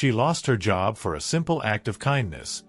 She lost her job for a simple act of kindness.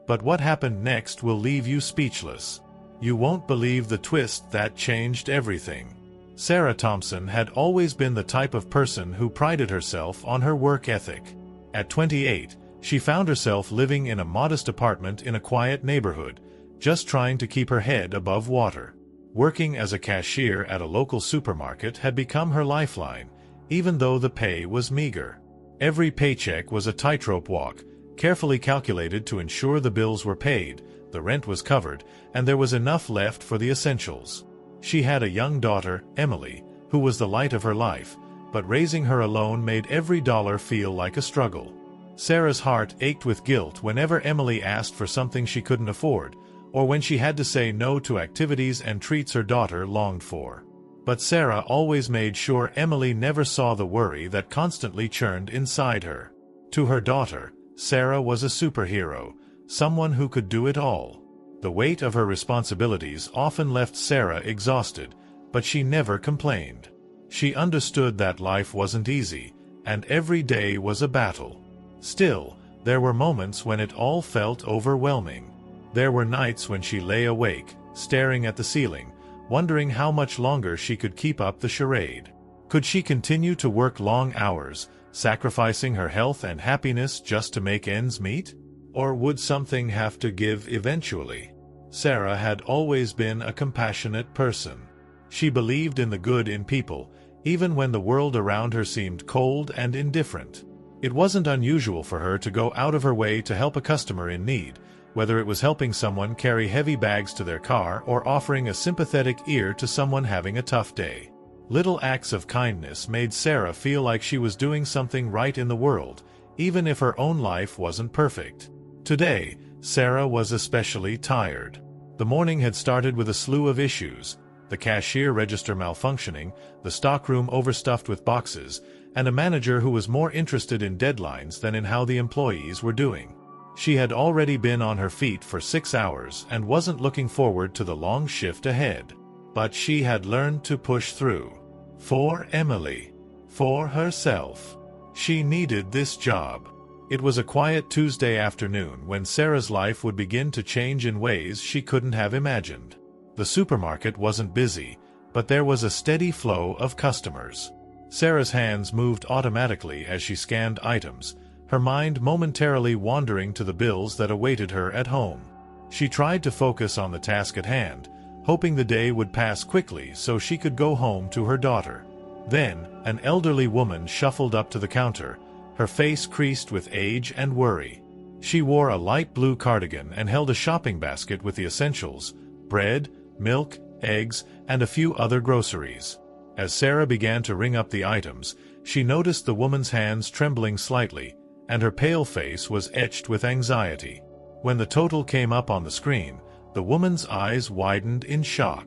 But what happened next will leave you speechless. You won't believe the twist that changed everything. Sarah Thompson had always been the type of person who prided herself on her work ethic. At 28, she found herself living in a modest apartment in a quiet neighborhood, just trying to keep her head above water. Working as a cashier at a local supermarket had become her lifeline, even though the pay was meager. Every paycheck was a tightrope walk, carefully calculated to ensure the bills were paid, the rent was covered, and there was enough left for the essentials. She had a young daughter, Emily, who was the light of her life, but raising her alone made every dollar feel like a struggle. Sarah's heart ached with guilt whenever Emily asked for something she couldn't afford, or when she had to say no to activities and treats her daughter longed for. But Sarah always made sure Emily never saw the worry that constantly churned inside her. To her daughter, Sarah was a superhero, someone who could do it all. The weight of her responsibilities often left Sarah exhausted, but she never complained. She understood that life wasn't easy, and every day was a battle. Still, there were moments when it all felt overwhelming. There were nights when she lay awake, staring at the ceiling, wondering how much longer she could keep up the charade. Could she continue to work long hours, sacrificing her health and happiness just to make ends meet? Or would something have to give eventually? Sarah had always been a compassionate person. She believed in the good in people, even when the world around her seemed cold and indifferent. It wasn't unusual for her to go out of her way to help a customer in need, whether it was helping someone carry heavy bags to their car or offering a sympathetic ear to someone having a tough day. Little acts of kindness made Sarah feel like she was doing something right in the world, even if her own life wasn't perfect. Today, Sarah was especially tired. The morning had started with a slew of issues: the cashier register malfunctioning, the stockroom overstuffed with boxes, and a manager who was more interested in deadlines than in how the employees were doing. She had already been on her feet for 6 hours and wasn't looking forward to the long shift ahead. But she had learned to push through. For Emily. For herself. She needed this job. It was a quiet Tuesday afternoon when Sarah's life would begin to change in ways she couldn't have imagined. The supermarket wasn't busy, but there was a steady flow of customers. Sarah's hands moved automatically as she scanned items, her mind momentarily wandering to the bills that awaited her at home. She tried to focus on the task at hand, hoping the day would pass quickly so she could go home to her daughter. Then, an elderly woman shuffled up to the counter, her face creased with age and worry. She wore a light blue cardigan and held a shopping basket with the essentials: bread, milk, eggs, and a few other groceries. As Sarah began to ring up the items, she noticed the woman's hands trembling slightly, and her pale face was etched with anxiety. When the total came up on the screen, the woman's eyes widened in shock.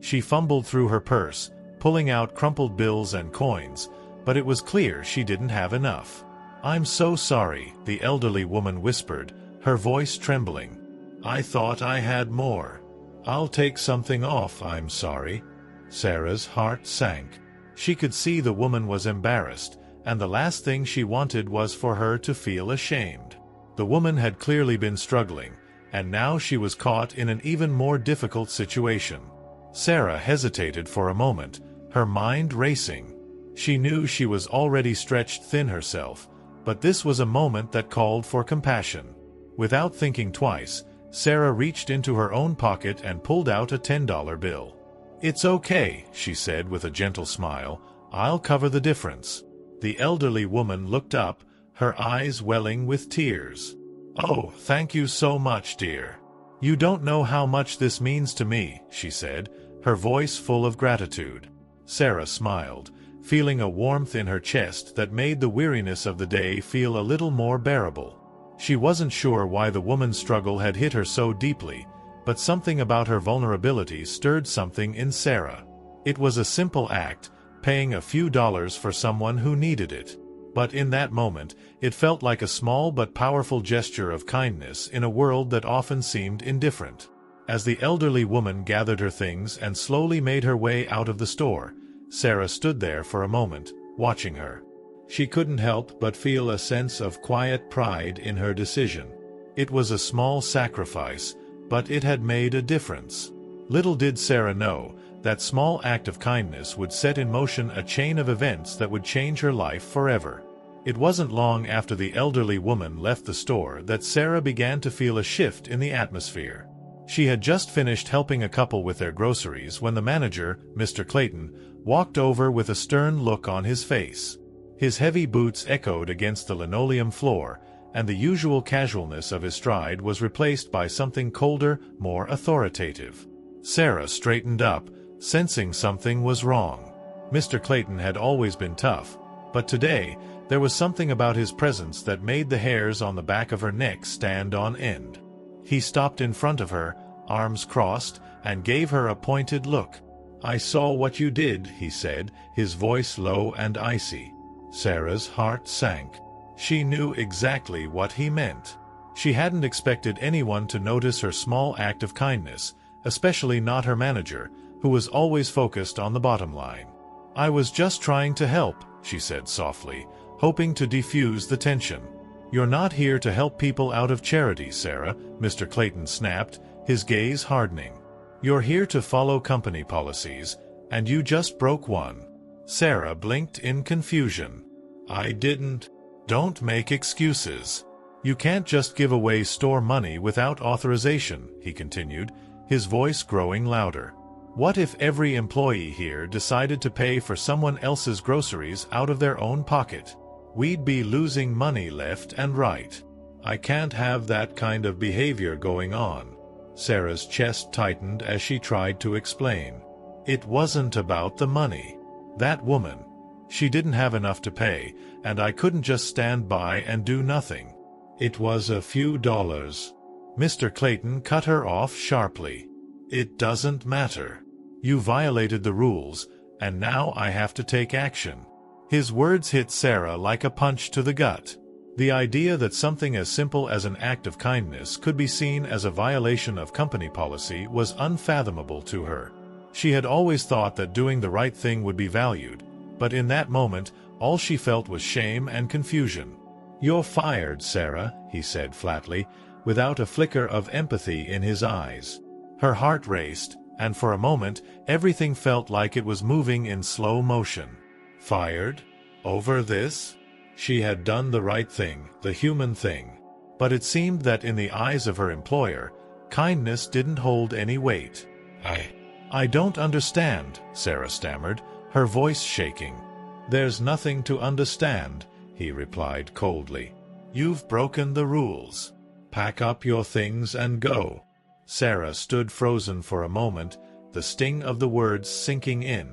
She fumbled through her purse, pulling out crumpled bills and coins, but it was clear she didn't have enough. "I'm so sorry," the elderly woman whispered, her voice trembling. "I thought I had more. I'll take something off, I'm sorry." Sarah's heart sank. She could see the woman was embarrassed, and the last thing she wanted was for her to feel ashamed. The woman had clearly been struggling, and now she was caught in an even more difficult situation. Sarah hesitated for a moment, her mind racing. She knew she was already stretched thin herself, but this was a moment that called for compassion. Without thinking twice, Sarah reached into her own pocket and pulled out a $10 bill. "It's okay," she said with a gentle smile. "I'll cover the difference." The elderly woman looked up, her eyes welling with tears. "Oh, thank you so much, dear. You don't know how much this means to me," she said, her voice full of gratitude. Sarah smiled, feeling a warmth in her chest that made the weariness of the day feel a little more bearable. She wasn't sure why the woman's struggle had hit her so deeply, but something about her vulnerability stirred something in Sarah. It was a simple act, paying a few dollars for someone who needed it. But in that moment, it felt like a small but powerful gesture of kindness in a world that often seemed indifferent. As the elderly woman gathered her things and slowly made her way out of the store, Sarah stood there for a moment, watching her. She couldn't help but feel a sense of quiet pride in her decision. It was a small sacrifice, but it had made a difference. Little did Sarah know, that small act of kindness would set in motion a chain of events that would change her life forever. It wasn't long after the elderly woman left the store that Sarah began to feel a shift in the atmosphere. She had just finished helping a couple with their groceries when the manager, Mr. Clayton, walked over with a stern look on his face. His heavy boots echoed against the linoleum floor, and the usual casualness of his stride was replaced by something colder, more authoritative. Sarah straightened up, sensing something was wrong. Mr. Clayton had always been tough, but today, there was something about his presence that made the hairs on the back of her neck stand on end. He stopped in front of her, arms crossed, and gave her a pointed look. "I saw what you did," he said, his voice low and icy. Sarah's heart sank. She knew exactly what he meant. She hadn't expected anyone to notice her small act of kindness, especially not her manager, who was always focused on the bottom line. "I was just trying to help," she said softly, hoping to defuse the tension. "You're not here to help people out of charity, Sarah," Mr. Clayton snapped, his gaze hardening. "You're here to follow company policies, and you just broke one." Sarah blinked in confusion. "I didn't." "Don't make excuses. You can't just give away store money without authorization," he continued, his voice growing louder. "What if every employee here decided to pay for someone else's groceries out of their own pocket? We'd be losing money left and right. I can't have that kind of behavior going on." Sarah's chest tightened as she tried to explain. "It wasn't about the money. That woman, she didn't have enough to pay, and I couldn't just stand by and do nothing. It was a few dollars." Mr. Clayton cut her off sharply. "It doesn't matter. You violated the rules, and now I have to take action." His words hit Sarah like a punch to the gut. The idea that something as simple as an act of kindness could be seen as a violation of company policy was unfathomable to her. She had always thought that doing the right thing would be valued, but in that moment, all she felt was shame and confusion. "You're fired, Sarah," he said flatly, without a flicker of empathy in his eyes. Her heart raced, and for a moment, everything felt like it was moving in slow motion. Fired? Over this? She had done the right thing, the human thing. But it seemed that in the eyes of her employer, kindness didn't hold any weight. I don't understand," Sarah stammered, her voice shaking. "There's nothing to understand," he replied coldly. "You've broken the rules. Pack up your things and go." Sarah stood frozen for a moment, the sting of the words sinking in.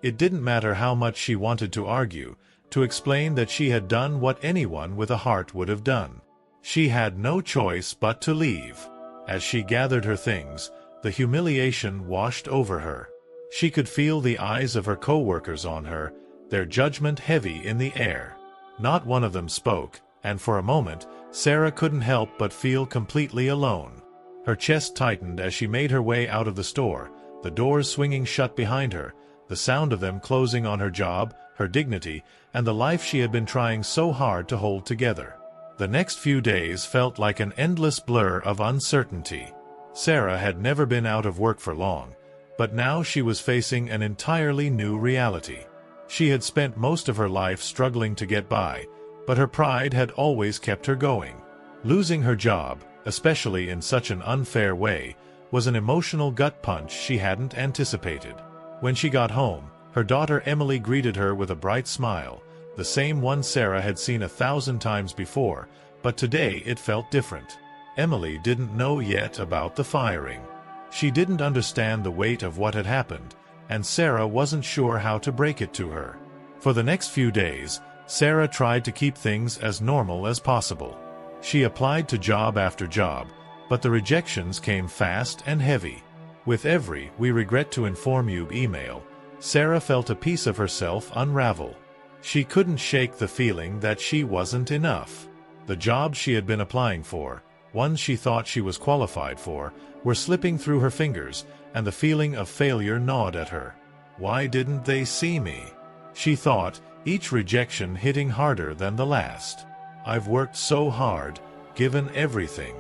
It didn't matter how much she wanted to argue, to explain that she had done what anyone with a heart would have done. She had no choice but to leave. As she gathered her things, the humiliation washed over her. She could feel the eyes of her co-workers on her, their judgment heavy in the air. Not one of them spoke, and for a moment, Sarah couldn't help but feel completely alone. Her chest tightened as she made her way out of the store, the doors swinging shut behind her, the sound of them closing on her job, her dignity, and the life she had been trying so hard to hold together. The next few days felt like an endless blur of uncertainty. Sarah had never been out of work for long, but now she was facing an entirely new reality. She had spent most of her life struggling to get by, but her pride had always kept her going. Losing her job, especially in such an unfair way, was an emotional gut punch she hadn't anticipated. When she got home, her daughter Emily greeted her with a bright smile, the same one Sarah had seen 1,000 times before, but today it felt different. Emily didn't know yet about the firing. She didn't understand the weight of what had happened, and Sarah wasn't sure how to break it to her. For the next few days, Sarah tried to keep things as normal as possible. She applied to job after job, but the rejections came fast and heavy. With every "we regret to inform you" email, Sarah felt a piece of herself unravel. She couldn't shake the feeling that she wasn't enough. The jobs she had been applying for, ones she thought she was qualified for, were slipping through her fingers, and the feeling of failure gnawed at her. "Why didn't they see me?" she thought, each rejection hitting harder than the last. "I've worked so hard, given everything.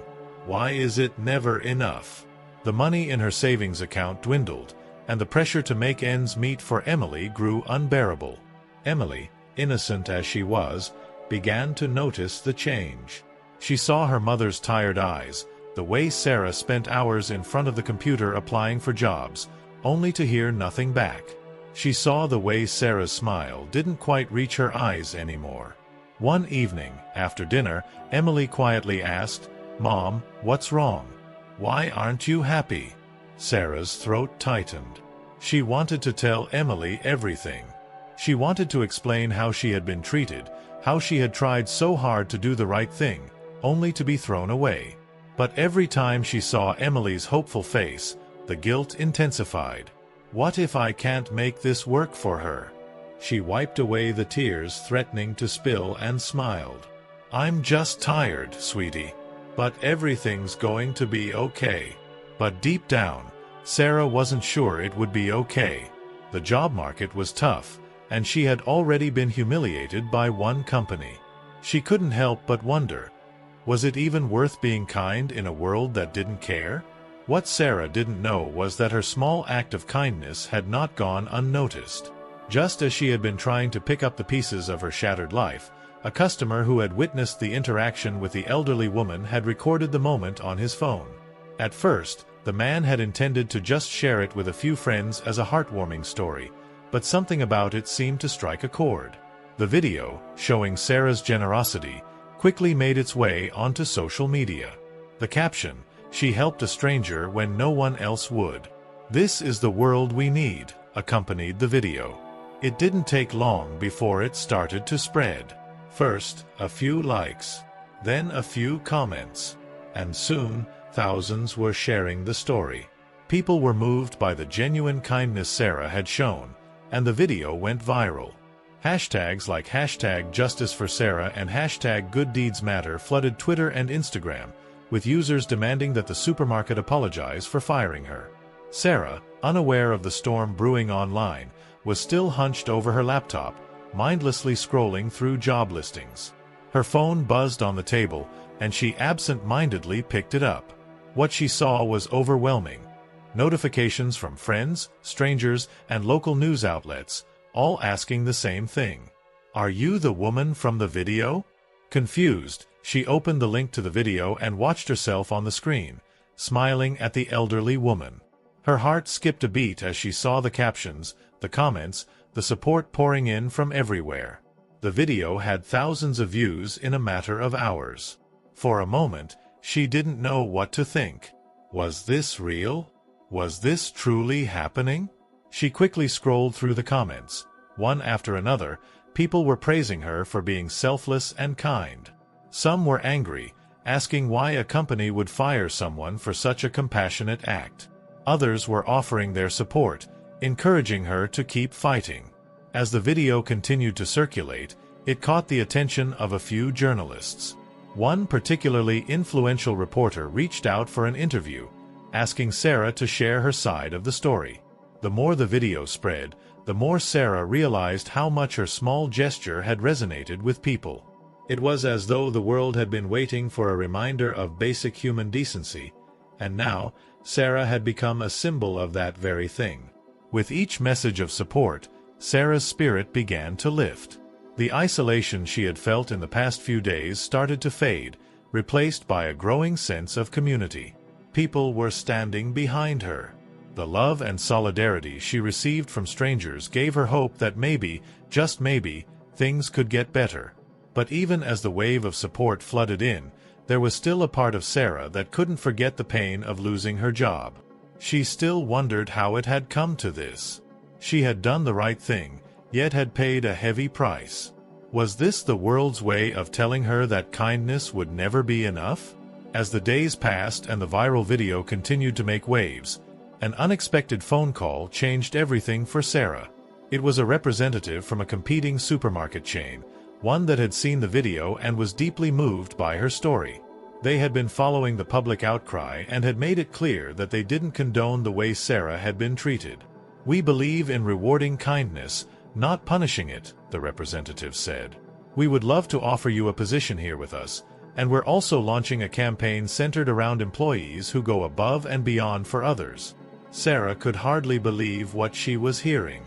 Why is it never enough?" The money in her savings account dwindled, and the pressure to make ends meet for Emily grew unbearable. Emily, innocent as she was, began to notice the change. She saw her mother's tired eyes, the way Sarah spent hours in front of the computer applying for jobs, only to hear nothing back. She saw the way Sarah's smile didn't quite reach her eyes anymore. One evening, after dinner, Emily quietly asked, "Mom, what's wrong? Why aren't you happy?" Sarah's throat tightened. She wanted to tell Emily everything. She wanted to explain how she had been treated, how she had tried so hard to do the right thing, only to be thrown away. But every time she saw Emily's hopeful face, the guilt intensified. "What if I can't make this work for her?" She wiped away the tears threatening to spill and smiled. "I'm just tired, sweetie. But everything's going to be okay." But deep down, Sarah wasn't sure it would be okay. The job market was tough, and she had already been humiliated by one company. She couldn't help but wonder, was it even worth being kind in a world that didn't care? What Sarah didn't know was that her small act of kindness had not gone unnoticed. Just as she had been trying to pick up the pieces of her shattered life, a customer who had witnessed the interaction with the elderly woman had recorded the moment on his phone. At first, the man had intended to just share it with a few friends as a heartwarming story, but something about it seemed to strike a chord. The video, showing Sarah's generosity, quickly made its way onto social media. The caption, "She helped a stranger when no one else would. This is the world we need," accompanied the video. It didn't take long before it started to spread. First, a few likes, then a few comments, and soon, thousands were sharing the story. People were moved by the genuine kindness Sarah had shown, and the video went viral. Hashtags like #JusticeForSarah and #GoodDeedsMatter flooded Twitter and Instagram, with users demanding that the supermarket apologize for firing her. Sarah, unaware of the storm brewing online, was still hunched over her laptop, mindlessly scrolling through job listings. Her phone buzzed on the table, and she absent-mindedly picked it up. What she saw was overwhelming. Notifications from friends, strangers, and local news outlets, all asking the same thing. "Are you the woman from the video?" Confused, she opened the link to the video and watched herself on the screen, smiling at the elderly woman. Her heart skipped a beat as she saw the captions, the comments, the support pouring in from everywhere. The video had thousands of views in a matter of hours. For a moment, she didn't know what to think. Was this real? Was this truly happening? She quickly scrolled through the comments. One after another, people were praising her for being selfless and kind. Some were angry, asking why a company would fire someone for such a compassionate act. Others were offering their support, encouraging her to keep fighting. As the video continued to circulate, it caught the attention of a few journalists. One particularly influential reporter reached out for an interview, asking Sarah to share her side of the story. The more the video spread, the more Sarah realized how much her small gesture had resonated with people. It was as though the world had been waiting for a reminder of basic human decency, and now Sarah had become a symbol of that very thing. With each message of support, Sarah's spirit began to lift. The isolation she had felt in the past few days started to fade, replaced by a growing sense of community. People were standing behind her. The love and solidarity she received from strangers gave her hope that maybe, just maybe, things could get better. But even as the wave of support flooded in, there was still a part of Sarah that couldn't forget the pain of losing her job. She still wondered how it had come to this. She had done the right thing, yet had paid a heavy price. Was this the world's way of telling her that kindness would never be enough? As the days passed and the viral video continued to make waves, an unexpected phone call changed everything for Sarah. It was a representative from a competing supermarket chain, one that had seen the video and was deeply moved by her story. They had been following the public outcry and had made it clear that they didn't condone the way Sarah had been treated. "We believe in rewarding kindness, Not punishing it, the representative said. We would love to offer you a position here with us, and we're also launching a campaign centered around employees who go above and beyond for others. Sarah could hardly believe what she was hearing.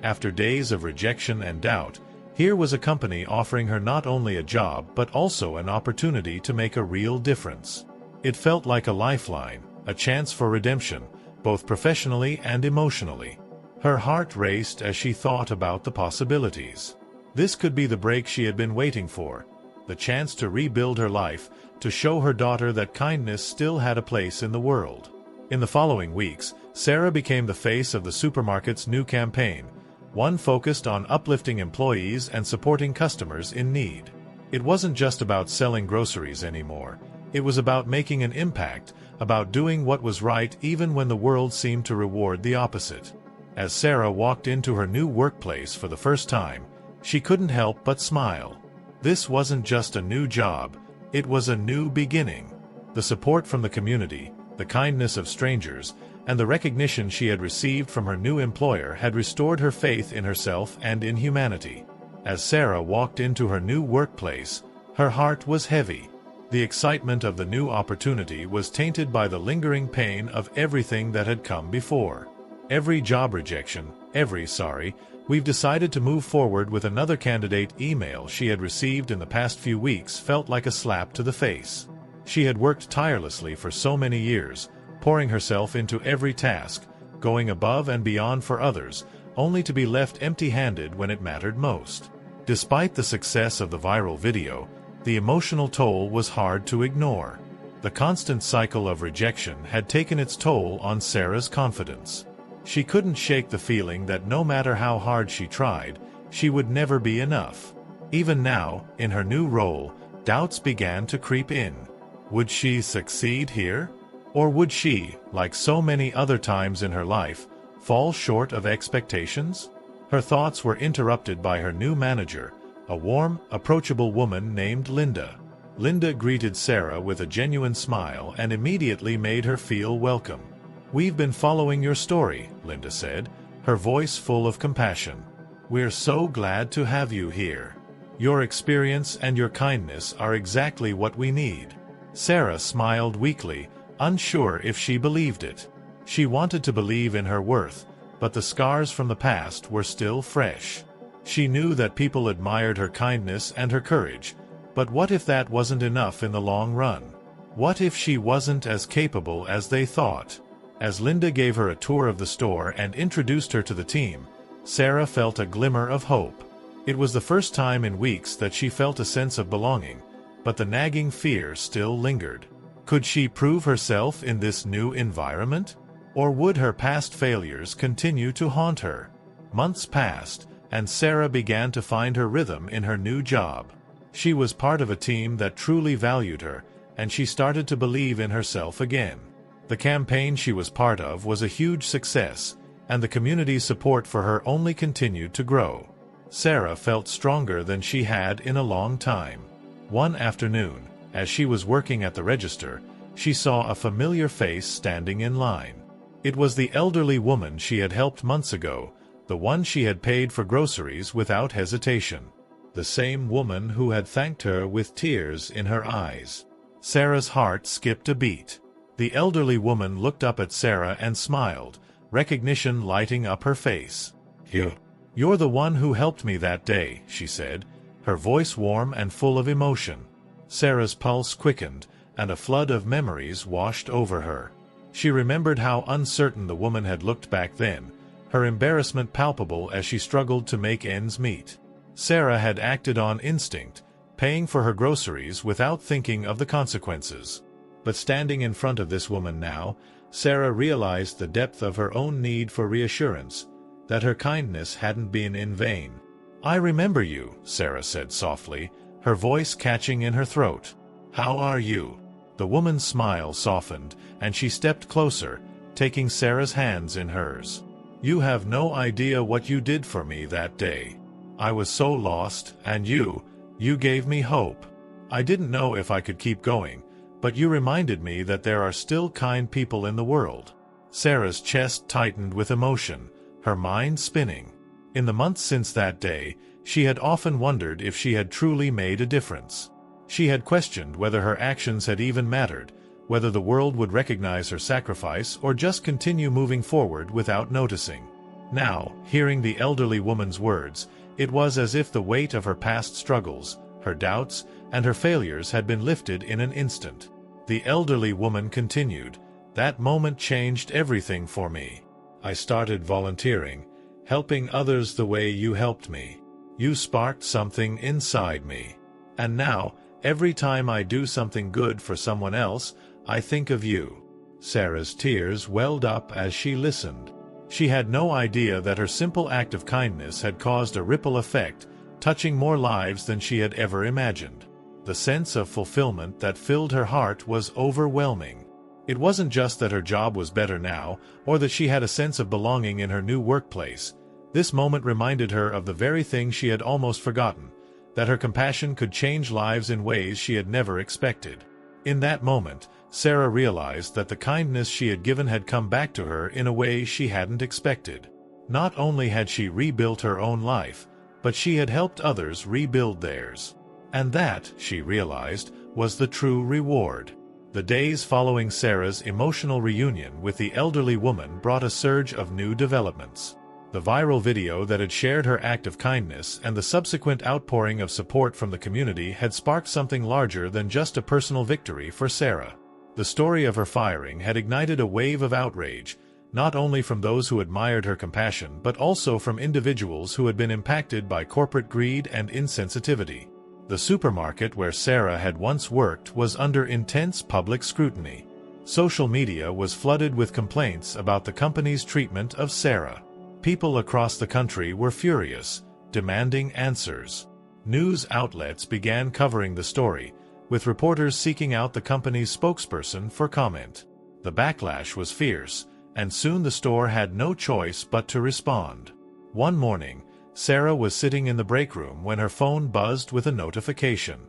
After days of rejection and doubt, here was a company offering her not only a job but also an opportunity to make a real difference. It felt like a lifeline, a chance for redemption, both professionally and emotionally. Her heart raced as she thought about the possibilities. This could be the break she had been waiting for, the chance to rebuild her life, to show her daughter that kindness still had a place in the world. In the following weeks, Sarah became the face of the supermarket's new campaign, one focused on uplifting employees and supporting customers in need. It wasn't just about selling groceries anymore. It was about making an impact, about doing what was right even when the world seemed to reward the opposite. As Sarah walked into her new workplace for the first time, she couldn't help but smile. This wasn't just a new job, it was a new beginning. The support from the community, the kindness of strangers, and the recognition she had received from her new employer had restored her faith in herself and in humanity. As Sarah walked into her new workplace, her heart was heavy. The excitement of the new opportunity was tainted by the lingering pain of everything that had come before. Every job rejection, every "sorry, we've decided to move forward with another candidate" email she had received in the past few weeks felt like a slap to the face. She had worked tirelessly for so many years, pouring herself into every task, going above and beyond for others, only to be left empty-handed when it mattered most. Despite the success of the viral video, the emotional toll was hard to ignore. The constant cycle of rejection had taken its toll on Sarah's confidence. She couldn't shake the feeling that no matter how hard she tried, she would never be enough. Even now, in her new role, doubts began to creep in. Would she succeed here? Or would she, like so many other times in her life, fall short of expectations? Her thoughts were interrupted by her new manager, a warm, approachable woman named Linda. Linda greeted Sarah with a genuine smile and immediately made her feel welcome. "We've been following your story," Linda said, her voice full of compassion. "We're so glad to have you here. Your experience and your kindness are exactly what we need." Sarah smiled weakly, unsure if she believed it. She wanted to believe in her worth, but the scars from the past were still fresh. She knew that people admired her kindness and her courage, but what if that wasn't enough in the long run? What if she wasn't as capable as they thought? As Linda gave her a tour of the store and introduced her to the team, Sarah felt a glimmer of hope. It was the first time in weeks that she felt a sense of belonging, but the nagging fear still lingered. Could she prove herself in this new environment? Or would her past failures continue to haunt her? Months passed, and Sarah began to find her rhythm in her new job. She was part of a team that truly valued her, and she started to believe in herself again. The campaign she was part of was a huge success, and the community's support for her only continued to grow. Sarah felt stronger than she had in a long time. One afternoon, as she was working at the register, she saw a familiar face standing in line. It was the elderly woman she had helped months ago, the one she had paid for groceries without hesitation. The same woman who had thanked her with tears in her eyes. Sarah's heart skipped a beat. The elderly woman looked up at Sarah and smiled, recognition lighting up her face. "You're the one who helped me that day," she said, her voice warm and full of emotion. Sarah's pulse quickened, and a flood of memories washed over her. She remembered how uncertain the woman had looked back then, her embarrassment palpable as she struggled to make ends meet. Sarah had acted on instinct, paying for her groceries without thinking of the consequences. But standing in front of this woman now, Sarah realized the depth of her own need for reassurance, that her kindness hadn't been in vain. "I remember you," Sarah said softly, her voice catching in her throat. "How are you?" The woman's smile softened, and she stepped closer, taking Sarah's hands in hers. "You have no idea what you did for me that day. I was so lost, and you gave me hope. I didn't know if I could keep going, but you reminded me that there are still kind people in the world." Sarah's chest tightened with emotion, her mind spinning. In the months since that day, she had often wondered if she had truly made a difference. She had questioned whether her actions had even mattered, whether the world would recognize her sacrifice or just continue moving forward without noticing. Now, hearing the elderly woman's words, it was as if the weight of her past struggles, her doubts, and her failures had been lifted in an instant. The elderly woman continued, "That moment changed everything for me. I started volunteering, helping others the way you helped me. You sparked something inside me. And now, every time I do something good for someone else, I think of you." Sarah's tears welled up as she listened. She had no idea that her simple act of kindness had caused a ripple effect, touching more lives than she had ever imagined. The sense of fulfillment that filled her heart was overwhelming. It wasn't just that her job was better now, or that she had a sense of belonging in her new workplace. This moment reminded her of the very thing she had almost forgotten, that her compassion could change lives in ways she had never expected. In that moment, Sarah realized that the kindness she had given had come back to her in a way she hadn't expected. Not only had she rebuilt her own life, but she had helped others rebuild theirs. And that, she realized, was the true reward. The days following Sarah's emotional reunion with the elderly woman brought a surge of new developments. The viral video that had shared her act of kindness and the subsequent outpouring of support from the community had sparked something larger than just a personal victory for Sarah. The story of her firing had ignited a wave of outrage, not only from those who admired her compassion but also from individuals who had been impacted by corporate greed and insensitivity. The supermarket where Sarah had once worked was under intense public scrutiny. Social media was flooded with complaints about the company's treatment of Sarah. People across the country were furious, demanding answers. News outlets began covering the story, with reporters seeking out the company's spokesperson for comment. The backlash was fierce, and soon the store had no choice but to respond. One morning, Sarah was sitting in the break room when her phone buzzed with a notification.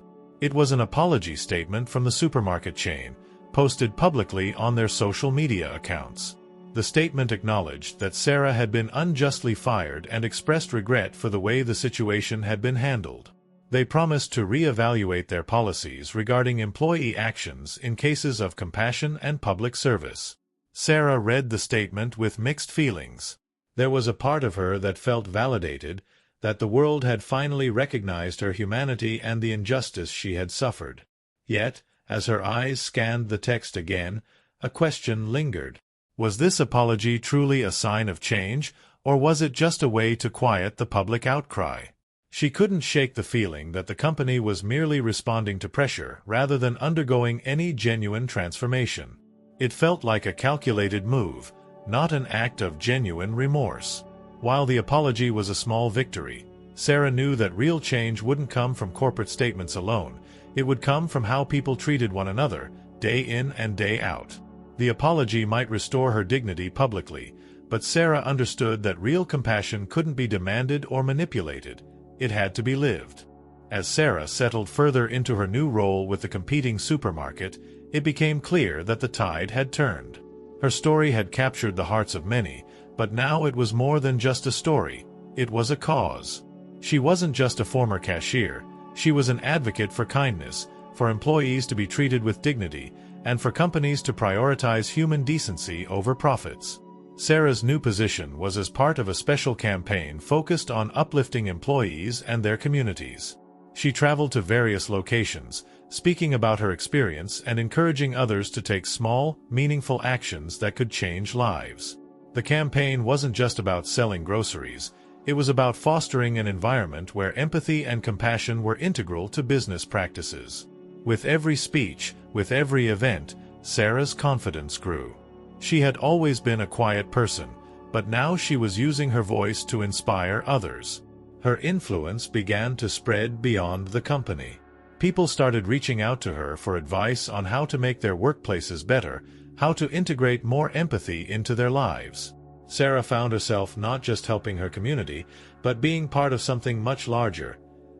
It was an apology statement from the supermarket chain, posted publicly on their social media accounts. The statement acknowledged that Sarah had been unjustly fired and expressed regret for the way the situation had been handled. They promised to re-evaluate their policies regarding employee actions in cases of compassion and public service. Sarah read the statement with mixed feelings. There was a part of her that felt validated, that the world had finally recognized her humanity and the injustice she had suffered. Yet, as her eyes scanned the text again, a question lingered. Was this apology truly a sign of change, or was it just a way to quiet the public outcry? She couldn't shake the feeling that the company was merely responding to pressure rather than undergoing any genuine transformation. It felt like a calculated move, not an act of genuine remorse. While the apology was a small victory, Sarah knew that real change wouldn't come from corporate statements alone. It would come from how people treated one another, day in and day out. The apology might restore her dignity publicly, but Sarah understood that real compassion couldn't be demanded or manipulated. It had to be lived. As Sarah settled further into her new role with the competing supermarket, it became clear that the tide had turned. Her story had captured the hearts of many, but now it was more than just a story. It was a cause. She wasn't just a former cashier. She was an advocate for kindness, for employees to be treated with dignity, and for companies to prioritize human decency over profits. Sarah's new position was as part of a special campaign focused on uplifting employees and their communities. She traveled to various locations, speaking about her experience and encouraging others to take small, meaningful actions that could change lives. The campaign wasn't just about selling groceries. It was about fostering an environment where empathy and compassion were integral to business practices. With every speech, with every event, Sarah's confidence grew. She had always been a quiet person, but now she was using her voice to inspire others. Her influence began to spread beyond the company. People started reaching out to her for advice on how to make their workplaces better, how to integrate more empathy into their lives. Sarah found herself not just helping her community, but being part of something much larger,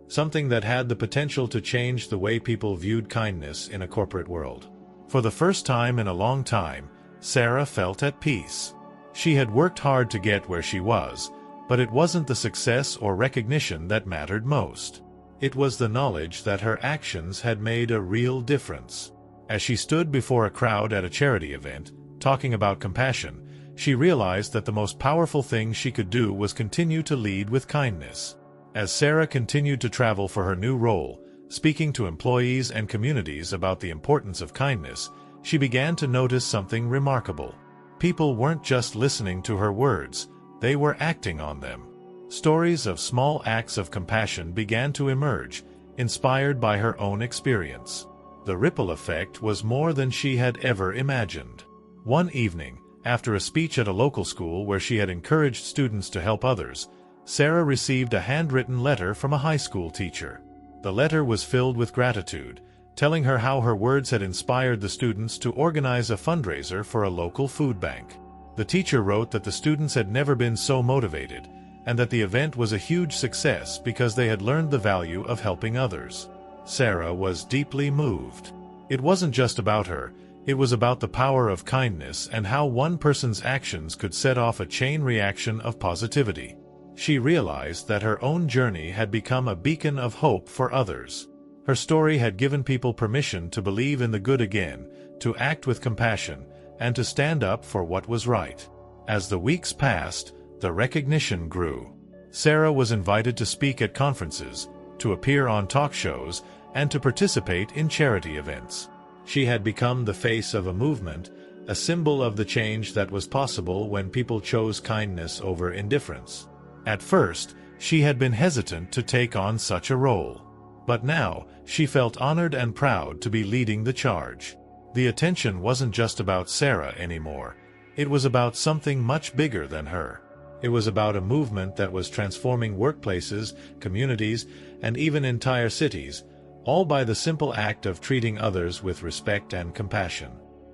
something that had the potential to change the way people viewed kindness in a corporate world. For the first time in a long time, Sarah felt at peace. She had worked hard to get where she was, But it wasn't the success or recognition that mattered most. It was the knowledge that her actions had made a real difference. As she stood before a crowd at a charity event, talking about compassion, she realized that the most powerful thing she could do was continue to lead with kindness. As Sarah continued to travel for her new role, speaking to employees and communities about the importance of kindness, she began to notice something remarkable. People weren't just listening to her words, they were acting on them. Stories of small acts of compassion began to emerge, inspired by her own experience. The ripple effect was more than she had ever imagined. One evening, after a speech at a local school where she had encouraged students to help others, Sarah received a handwritten letter from a high school teacher. The letter was filled with gratitude, telling her how her words had inspired the students to organize a fundraiser for a local food bank. The teacher wrote that the students had never been so motivated, and that the event was a huge success because they had learned the value of helping others. Sarah was deeply moved. It wasn't just about her, it was about the power of kindness and how one person's actions could set off a chain reaction of positivity. She realized that her own journey had become a beacon of hope for others. Her story had given people permission to believe in the good again, to act with compassion, and to stand up for what was right. As the weeks passed, the recognition grew. Sarah was invited to speak at conferences, to appear on talk shows, and to participate in charity events. She had become the face of a movement, a symbol of the change that was possible when people chose kindness over indifference. At first, she had been hesitant to take on such a role. But now, she felt honored and proud to be leading the charge. The attention wasn't just about Sarah anymore. It was about something much bigger than her. It was about a movement that was transforming workplaces, communities, and even entire cities, all by the simple act of treating others with respect and compassion.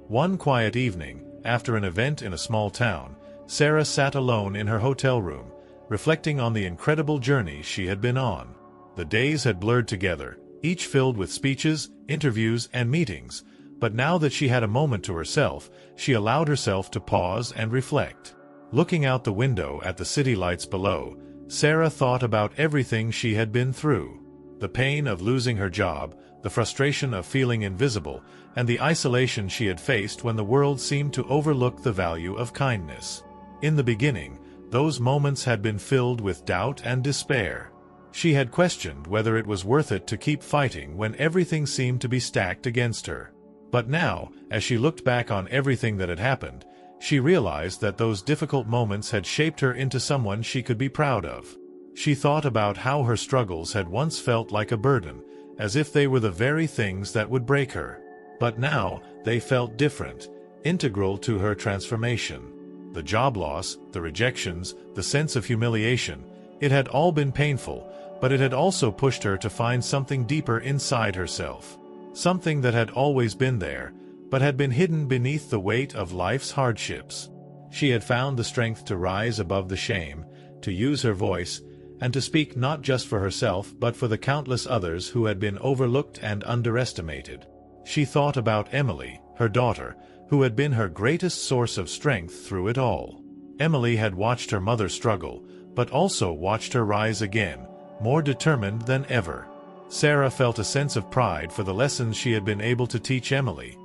One quiet evening, after an event in a small town, Sarah sat alone in her hotel room, reflecting on the incredible journey she had been on. The days had blurred together, each filled with speeches, interviews, and meetings, but now that she had a moment to herself, she allowed herself to pause and reflect. Looking out the window at the city lights below, Sarah thought about everything she had been through. The pain of losing her job, the frustration of feeling invisible, and the isolation she had faced when the world seemed to overlook the value of kindness. In the beginning, those moments had been filled with doubt and despair. She had questioned whether it was worth it to keep fighting when everything seemed to be stacked against her. But now, as she looked back on everything that had happened, she realized that those difficult moments had shaped her into someone she could be proud of. She thought about how her struggles had once felt like a burden, as if they were the very things that would break her. But now, they felt different, integral to her transformation. The job loss, the rejections, the sense of humiliation, it had all been painful, but it had also pushed her to find something deeper inside herself. Something that had always been there, but had been hidden beneath the weight of life's hardships. She had found the strength to rise above the shame, to use her voice, and to speak not just for herself but for the countless others who had been overlooked and underestimated. She thought about Emily, her daughter, who had been her greatest source of strength through it all. Emily had watched her mother struggle, but also watched her rise again, more determined than ever. Sarah felt a sense of pride for the lessons she had been able to teach Emily.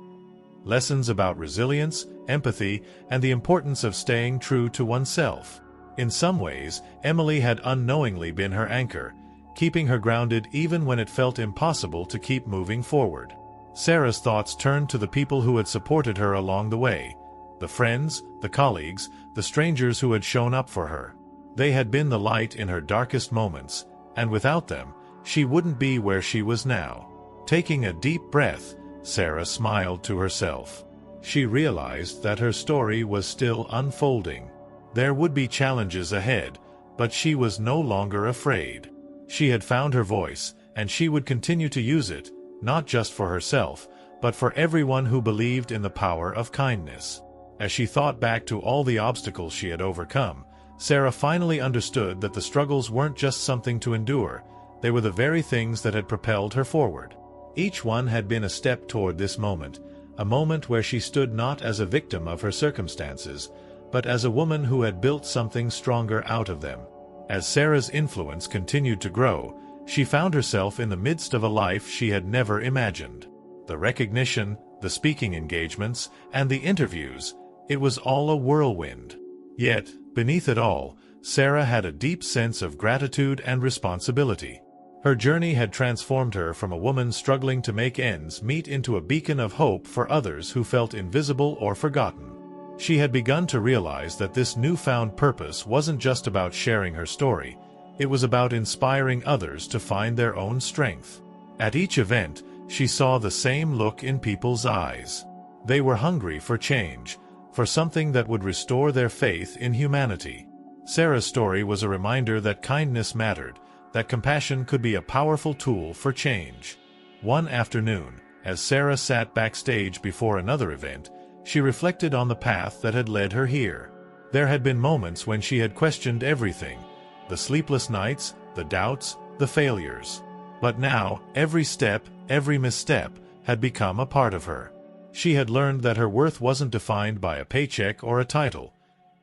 Lessons about resilience, empathy, and the importance of staying true to oneself. In some ways, Emily had unknowingly been her anchor, keeping her grounded even when it felt impossible to keep moving forward. Sarah's thoughts turned to the people who had supported her along the way, the friends, the colleagues, the strangers who had shown up for her. They had been the light in her darkest moments, and without them, she wouldn't be where she was now. Taking a deep breath, Sarah smiled to herself. She realized that her story was still unfolding. There would be challenges ahead, but she was no longer afraid. She had found her voice, and she would continue to use it, not just for herself, but for everyone who believed in the power of kindness. As she thought back to all the obstacles she had overcome, Sarah finally understood that the struggles weren't just something to endure, they were the very things that had propelled her forward. Each one had been a step toward this moment, a moment where she stood not as a victim of her circumstances, but as a woman who had built something stronger out of them. As Sarah's influence continued to grow, she found herself in the midst of a life she had never imagined. The recognition, the speaking engagements, and the interviews, it was all a whirlwind. Yet, beneath it all, Sarah had a deep sense of gratitude and responsibility. Her journey had transformed her from a woman struggling to make ends meet into a beacon of hope for others who felt invisible or forgotten. She had begun to realize that this newfound purpose wasn't just about sharing her story, it was about inspiring others to find their own strength. At each event, she saw the same look in people's eyes. They were hungry for change, for something that would restore their faith in humanity. Sarah's story was a reminder that kindness mattered, that compassion could be a powerful tool for change. One afternoon, as Sarah sat backstage before another event, she reflected on the path that had led her here. There had been moments when she had questioned everything, the sleepless nights, the doubts, the failures. But now, every step, every misstep, had become a part of her. She had learned that her worth wasn't defined by a paycheck or a title.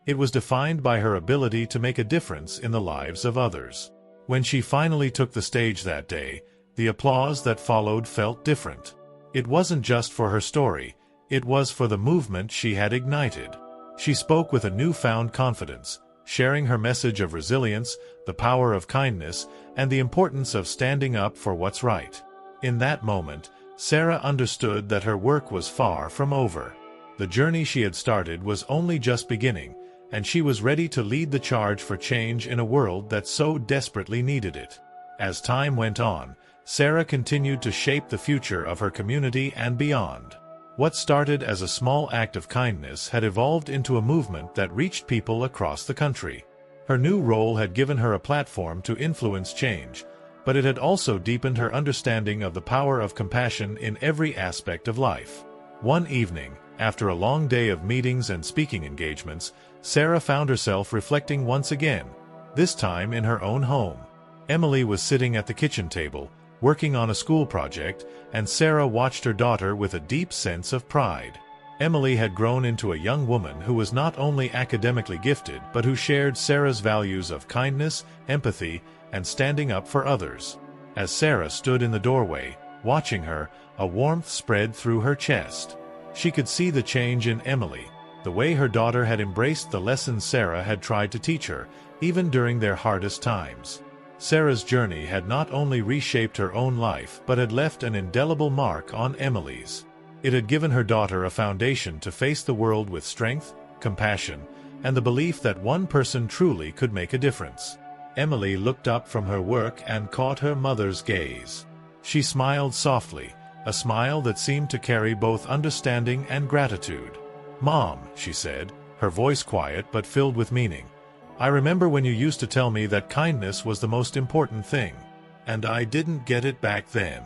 It was defined by her ability to make a difference in the lives of others. When she finally took the stage that day, the applause that followed felt different. It wasn't just for her story, it was for the movement she had ignited. She spoke with a newfound confidence, sharing her message of resilience, the power of kindness, and the importance of standing up for what's right. In that moment, Sarah understood that her work was far from over. The journey she had started was only just beginning, and she was ready to lead the charge for change in a world that so desperately needed it. As time went on, Sarah continued to shape the future of her community and beyond. What started as a small act of kindness had evolved into a movement that reached people across the country. Her new role had given her a platform to influence change, but it had also deepened her understanding of the power of compassion in every aspect of life. One evening, after a long day of meetings and speaking engagements, Sarah found herself reflecting once again, this time in her own home. Emily was sitting at the kitchen table, working on a school project, and Sarah watched her daughter with a deep sense of pride. Emily had grown into a young woman who was not only academically gifted but who shared Sarah's values of kindness, empathy, and standing up for others. As Sarah stood in the doorway, watching her, a warmth spread through her chest. She could see the change in Emily, the way her daughter had embraced the lessons Sarah had tried to teach her, even during their hardest times. Sarah's journey had not only reshaped her own life but had left an indelible mark on Emily's. It had given her daughter a foundation to face the world with strength, compassion, and the belief that one person truly could make a difference. Emily looked up from her work and caught her mother's gaze. She smiled softly, a smile that seemed to carry both understanding and gratitude. "Mom," she said, her voice quiet but filled with meaning, "I remember when you used to tell me that kindness was the most important thing, and I didn't get it back then.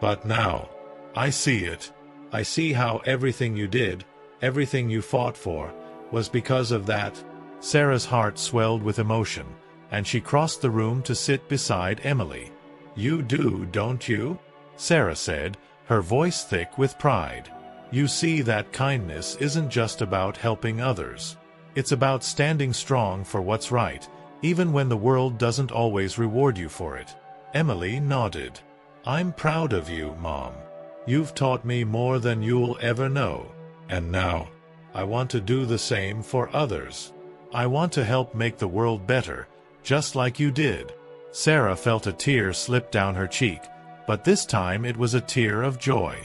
But now, I see it. I see how everything you did, everything you fought for, was because of that." Sarah's heart swelled with emotion, and she crossed the room to sit beside Emily. "You do, don't you?" Sarah said, her voice thick with pride. "You see that kindness isn't just about helping others. It's about standing strong for what's right, even when the world doesn't always reward you for it." Emily nodded. "I'm proud of you, Mom. You've taught me more than you'll ever know. And now, I want to do the same for others. I want to help make the world better, just like you did." Sarah felt a tear slip down her cheek, but this time it was a tear of joy.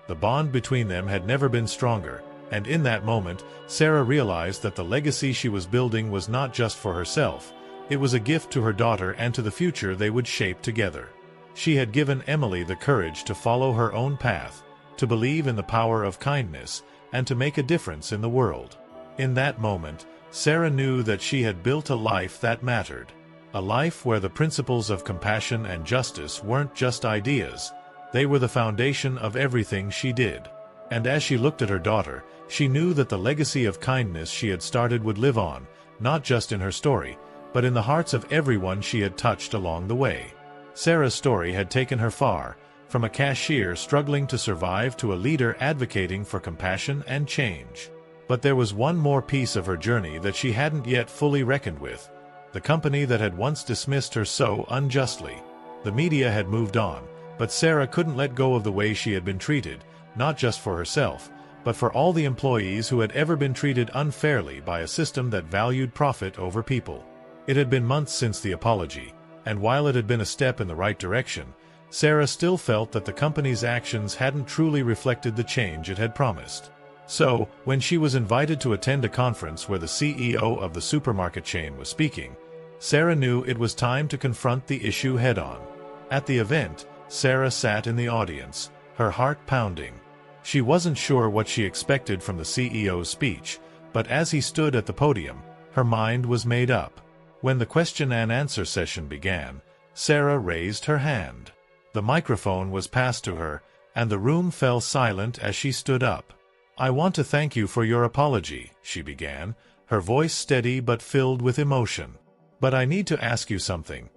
The bond between them had never been stronger, and in that moment, Sarah realized that the legacy she was building was not just for herself, it was a gift to her daughter and to the future they would shape together. She had given Emily the courage to follow her own path, to believe in the power of kindness, and to make a difference in the world. In that moment, Sarah knew that she had built a life that mattered. A life where the principles of compassion and justice weren't just ideas, they were the foundation of everything she did. And as she looked at her daughter, she knew that the legacy of kindness she had started would live on, not just in her story, but in the hearts of everyone she had touched along the way. Sarah's story had taken her far, from a cashier struggling to survive to a leader advocating for compassion and change. But there was one more piece of her journey that she hadn't yet fully reckoned with: the company that had once dismissed her so unjustly. The media had moved on, but Sarah couldn't let go of the way she had been treated, not just for herself, but for all the employees who had ever been treated unfairly by a system that valued profit over people. It had been months since the apology, and while it had been a step in the right direction, Sarah still felt that the company's actions hadn't truly reflected the change it had promised. So, when she was invited to attend a conference where the CEO of the supermarket chain was speaking, Sarah knew it was time to confront the issue head-on. At the event, Sarah sat in the audience, her heart pounding. She wasn't sure what she expected from the CEO's speech, but as he stood at the podium, her mind was made up. When the question-and-answer session began, Sarah raised her hand. The microphone was passed to her, and the room fell silent as she stood up. "I want to thank you for your apology," she began, her voice steady but filled with emotion. "But I need to ask you something.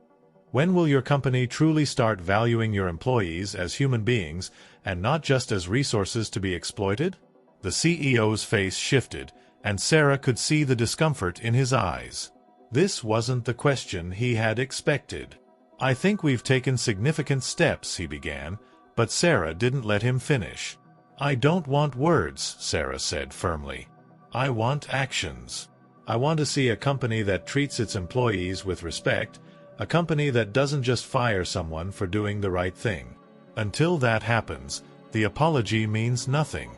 When will your company truly start valuing your employees as human beings and not just as resources to be exploited?" The CEO's face shifted, and Sarah could see the discomfort in his eyes. This wasn't the question he had expected. "I think we've taken significant steps," he began, but Sarah didn't let him finish. "I don't want words," Sarah said firmly. "I want actions. I want to see a company that treats its employees with respect, a company that doesn't just fire someone for doing the right thing. Until that happens, the apology means nothing."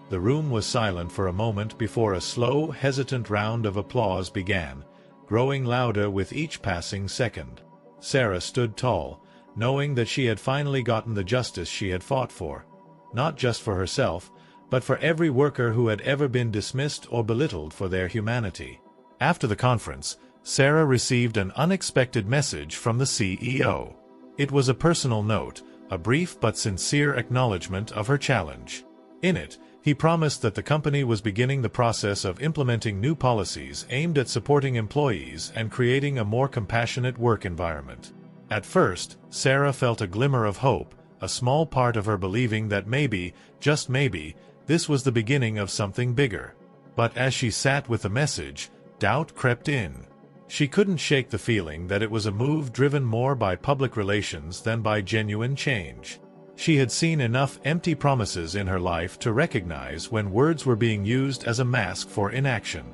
The room was silent for a moment before a slow, hesitant round of applause began, growing louder with each passing second. Sarah stood tall, knowing that she had finally gotten the justice she had fought for, not just for herself, but for every worker who had ever been dismissed or belittled for their humanity. After the conference, Sarah received an unexpected message from the CEO. It was a personal note, a brief but sincere acknowledgement of her challenge. In it, he promised that the company was beginning the process of implementing new policies aimed at supporting employees and creating a more compassionate work environment. At first, Sarah felt a glimmer of hope, a small part of her believing that maybe, just maybe, this was the beginning of something bigger. But as she sat with the message, doubt crept in. She couldn't shake the feeling that it was a move driven more by public relations than by genuine change. She had seen enough empty promises in her life to recognize when words were being used as a mask for inaction.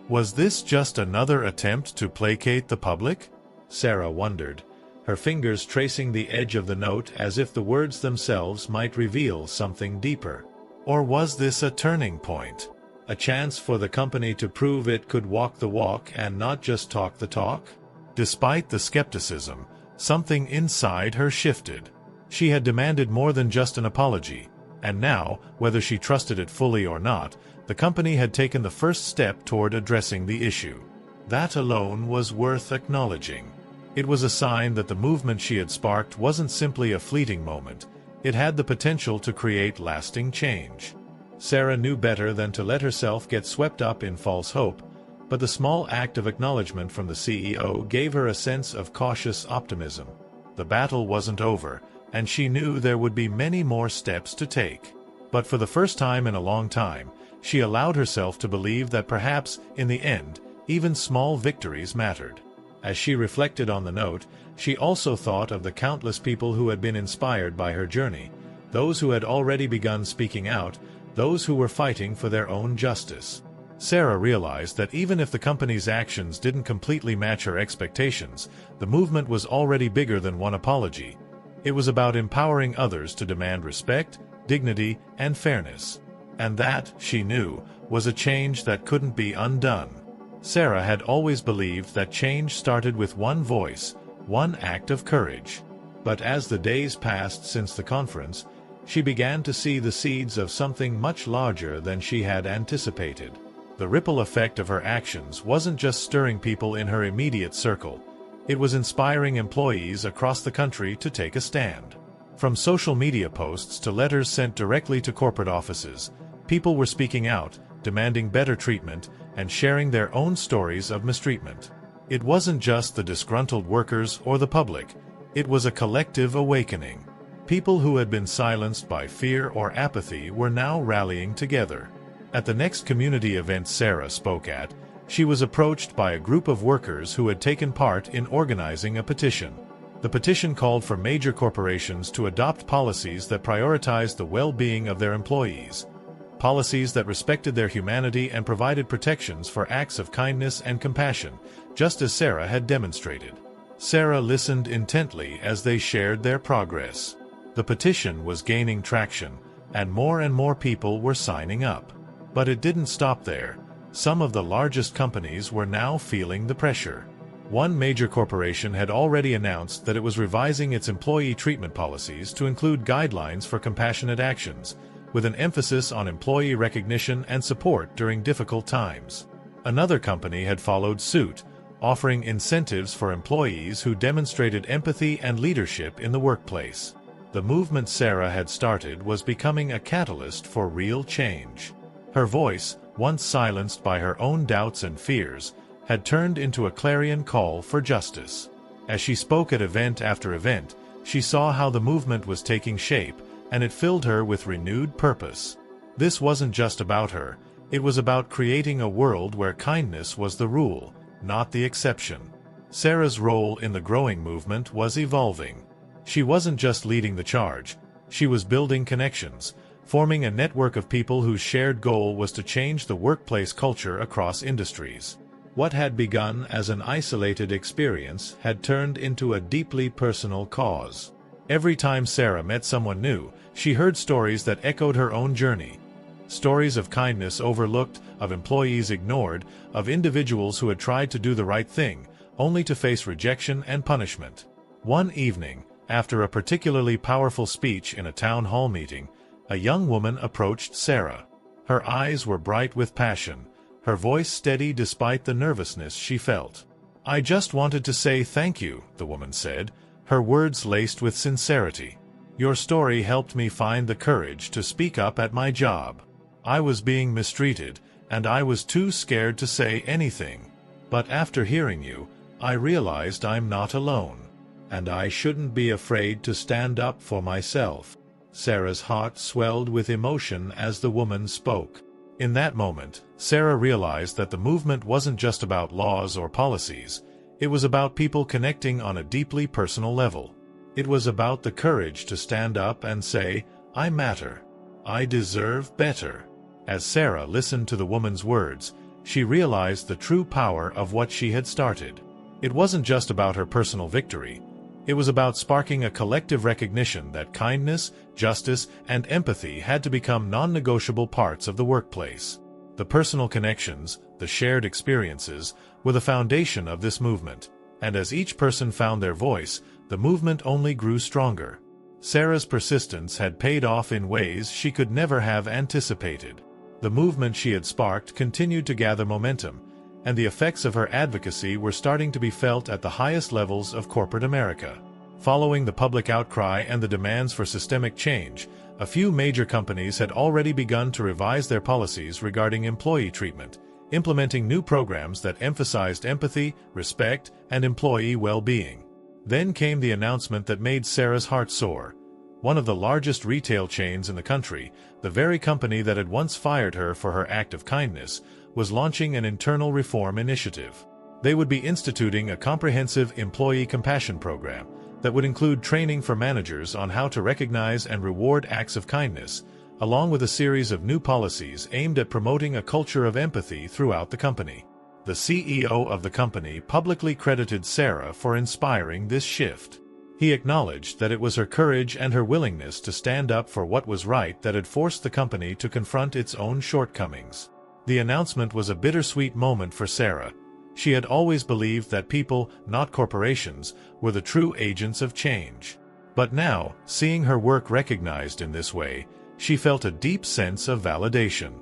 Was this just another attempt to placate the public? Sarah wondered, her fingers tracing the edge of the note as if the words themselves might reveal something deeper. Or was this a turning point? A chance for the company to prove it could walk the walk and not just talk the talk? Despite the skepticism, something inside her shifted. She had demanded more than just an apology, and now, whether she trusted it fully or not, the company had taken the first step toward addressing the issue. That alone was worth acknowledging. It was a sign that the movement she had sparked wasn't simply a fleeting moment. It had the potential to create lasting change. Sarah knew better than to let herself get swept up in false hope, but the small act of acknowledgement from the CEO gave her a sense of cautious optimism. The battle wasn't over, and she knew there would be many more steps to take. But for the first time in a long time, she allowed herself to believe that perhaps, in the end, even small victories mattered. As she reflected on the note, she also thought of the countless people who had been inspired by her journey, those who had already begun speaking out, those who were fighting for their own justice. Sarah realized that even if the company's actions didn't completely match her expectations, the movement was already bigger than one apology. It was about empowering others to demand respect, dignity, and fairness. And that, she knew, was a change that couldn't be undone. Sarah had always believed that change started with one voice, one act of courage. But as the days passed since the conference, she began to see the seeds of something much larger than she had anticipated. The ripple effect of her actions wasn't just stirring people in her immediate circle. It was inspiring employees across the country to take a stand. From social media posts to letters sent directly to corporate offices, people were speaking out, demanding better treatment, and sharing their own stories of mistreatment. It wasn't just the disgruntled workers or the public. It was a collective awakening. People who had been silenced by fear or apathy were now rallying together. At the next community event Sarah spoke at, She was approached by a group of workers who had taken part in organizing a petition. The petition called for major corporations to adopt policies that prioritized the well-being of their employees, policies that respected their humanity and provided protections for acts of kindness and compassion, just as Sarah had demonstrated. Sarah listened intently as they shared their progress. The petition was gaining traction, and more people were signing up. But it didn't stop there. Some of the largest companies were now feeling the pressure. One major corporation had already announced that it was revising its employee treatment policies to include guidelines for compassionate actions, with an emphasis on employee recognition and support during difficult times. Another company had followed suit, offering incentives for employees who demonstrated empathy and leadership in the workplace. The movement Sarah had started was becoming a catalyst for real change. Her voice, once silenced by her own doubts and fears, had turned into a clarion call for justice. As she spoke at event after event, she saw how the movement was taking shape, and it filled her with renewed purpose. This wasn't just about her, it was about creating a world where kindness was the rule, not the exception. Sarah's role in the growing movement was evolving. She wasn't just leading the charge, she was building connections, forming a network of people whose shared goal was to change the workplace culture across industries. What had begun as an isolated experience had turned into a deeply personal cause. Every time Sarah met someone new, she heard stories that echoed her own journey. Stories of kindness overlooked, of employees ignored, of individuals who had tried to do the right thing, only to face rejection and punishment. One evening, after a particularly powerful speech in a town hall meeting, a young woman approached Sarah. Her eyes were bright with passion, her voice steady despite the nervousness she felt. "I just wanted to say thank you," the woman said, her words laced with sincerity. "Your story helped me find the courage to speak up at my job. I was being mistreated, and I was too scared to say anything. But after hearing you, I realized I'm not alone. And I shouldn't be afraid to stand up for myself." Sarah's heart swelled with emotion as the woman spoke. In that moment, Sarah realized that the movement wasn't just about laws or policies, it was about people connecting on a deeply personal level. It was about the courage to stand up and say, "I matter. I deserve better." As Sarah listened to the woman's words, she realized the true power of what she had started. It wasn't just about her personal victory. It was about sparking a collective recognition that kindness, justice, and empathy had to become non-negotiable parts of the workplace. The personal connections, the shared experiences, were the foundation of this movement, and as each person found their voice, the movement only grew stronger. Sarah's persistence had paid off in ways she could never have anticipated. The movement she had sparked continued to gather momentum, and the effects of her advocacy were starting to be felt at the highest levels of corporate America. Following the public outcry and the demands for systemic change, a few major companies had already begun to revise their policies regarding employee treatment, implementing new programs that emphasized empathy, respect, and employee well-being. Then came the announcement that made Sarah's heart soar. One of the largest retail chains in the country, the very company that had once fired her for her act of kindness, was launching an internal reform initiative. They would be instituting a comprehensive employee compassion program that would include training for managers on how to recognize and reward acts of kindness, along with a series of new policies aimed at promoting a culture of empathy throughout the company. The CEO of the company publicly credited Sarah for inspiring this shift. He acknowledged that it was her courage and her willingness to stand up for what was right that had forced the company to confront its own shortcomings. The announcement was a bittersweet moment for Sarah. She had always believed that people, not corporations, were the true agents of change. But now, seeing her work recognized in this way, she felt a deep sense of validation.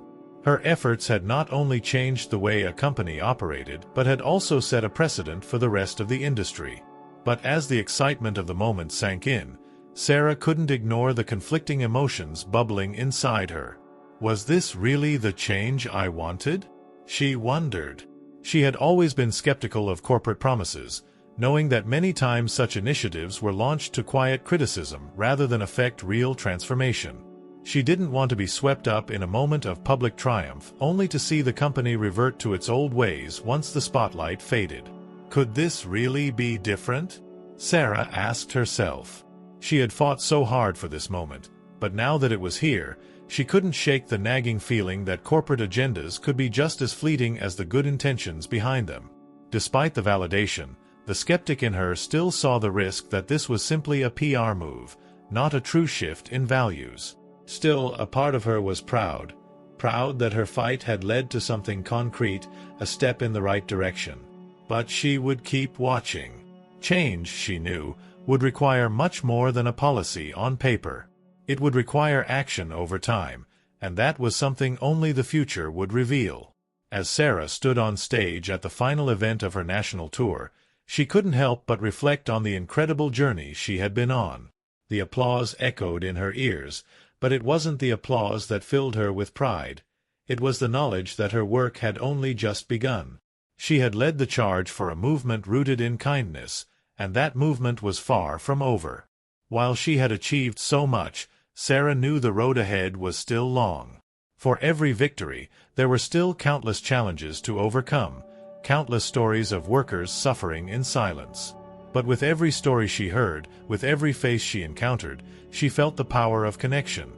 Her efforts had not only changed the way a company operated, but had also set a precedent for the rest of the industry. But as the excitement of the moment sank in, Sarah couldn't ignore the conflicting emotions bubbling inside her. Was this really the change I wanted? She wondered. She had always been skeptical of corporate promises, knowing that many times such initiatives were launched to quiet criticism rather than effect real transformation. She didn't want to be swept up in a moment of public triumph, only to see the company revert to its old ways once the spotlight faded. Could this really be different? Sarah asked herself. She had fought so hard for this moment, but now that it was here, she couldn't shake the nagging feeling that corporate agendas could be just as fleeting as the good intentions behind them. Despite the validation, the skeptic in her still saw the risk that this was simply a PR move, not a true shift in values. Still, a part of her was proud that her fight had led to something concrete, a step in the right direction. But she would keep watching. Change, she knew, would require much more than a policy on paper. It would require action over time, and that was something only the future would reveal. As Sarah stood on stage at the final event of her national tour, she couldn't help but reflect on the incredible journey she had been on. The applause echoed in her ears, but it wasn't the applause that filled her with pride. It was the knowledge that her work had only just begun. She had led the charge for a movement rooted in kindness, and that movement was far from over. While she had achieved so much, Sarah knew the road ahead was still long. For every victory, there were still countless challenges to overcome, countless stories of workers suffering in silence. But with every story she heard, with every face she encountered, she felt the power of connection,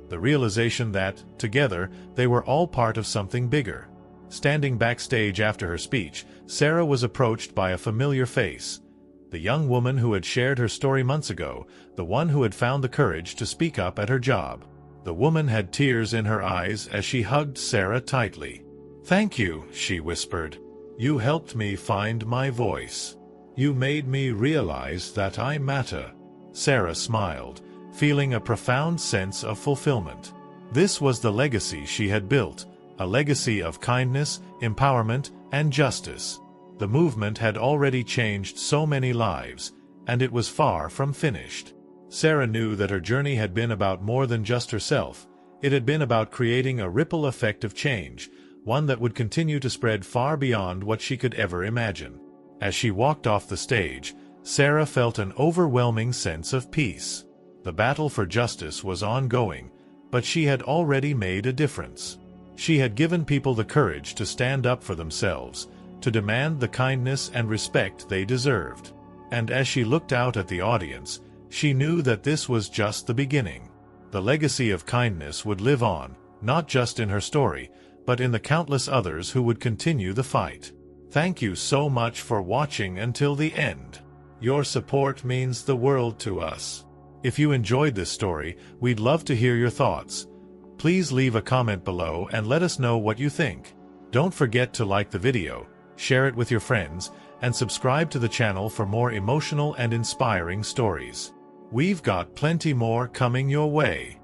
the realization that, together, they were all part of something bigger. Standing backstage after her speech, Sarah was approached by a familiar face. The young woman who had shared her story months ago, the one who had found the courage to speak up at her job. The woman had tears in her eyes as she hugged Sarah tightly. "Thank you," she whispered. "You helped me find my voice. You made me realize that I matter." Sarah smiled, feeling a profound sense of fulfillment. This was the legacy she had built, a legacy of kindness, empowerment, and justice. The movement had already changed so many lives, and it was far from finished. Sarah knew that her journey had been about more than just herself. It had been about creating a ripple effect of change, one that would continue to spread far beyond what she could ever imagine. As she walked off the stage, Sarah felt an overwhelming sense of peace. The battle for justice was ongoing, but she had already made a difference. She had given people the courage to stand up for themselves, to demand the kindness and respect they deserved. And as she looked out at the audience, she knew that this was just the beginning. The legacy of kindness would live on, not just in her story, but in the countless others who would continue the fight. Thank you so much for watching until the end. Your support means the world to us. If you enjoyed this story, we'd love to hear your thoughts. Please leave a comment below and let us know what you think. Don't forget to like the video, share it with your friends, and subscribe to the channel for more emotional and inspiring stories. We've got plenty more coming your way.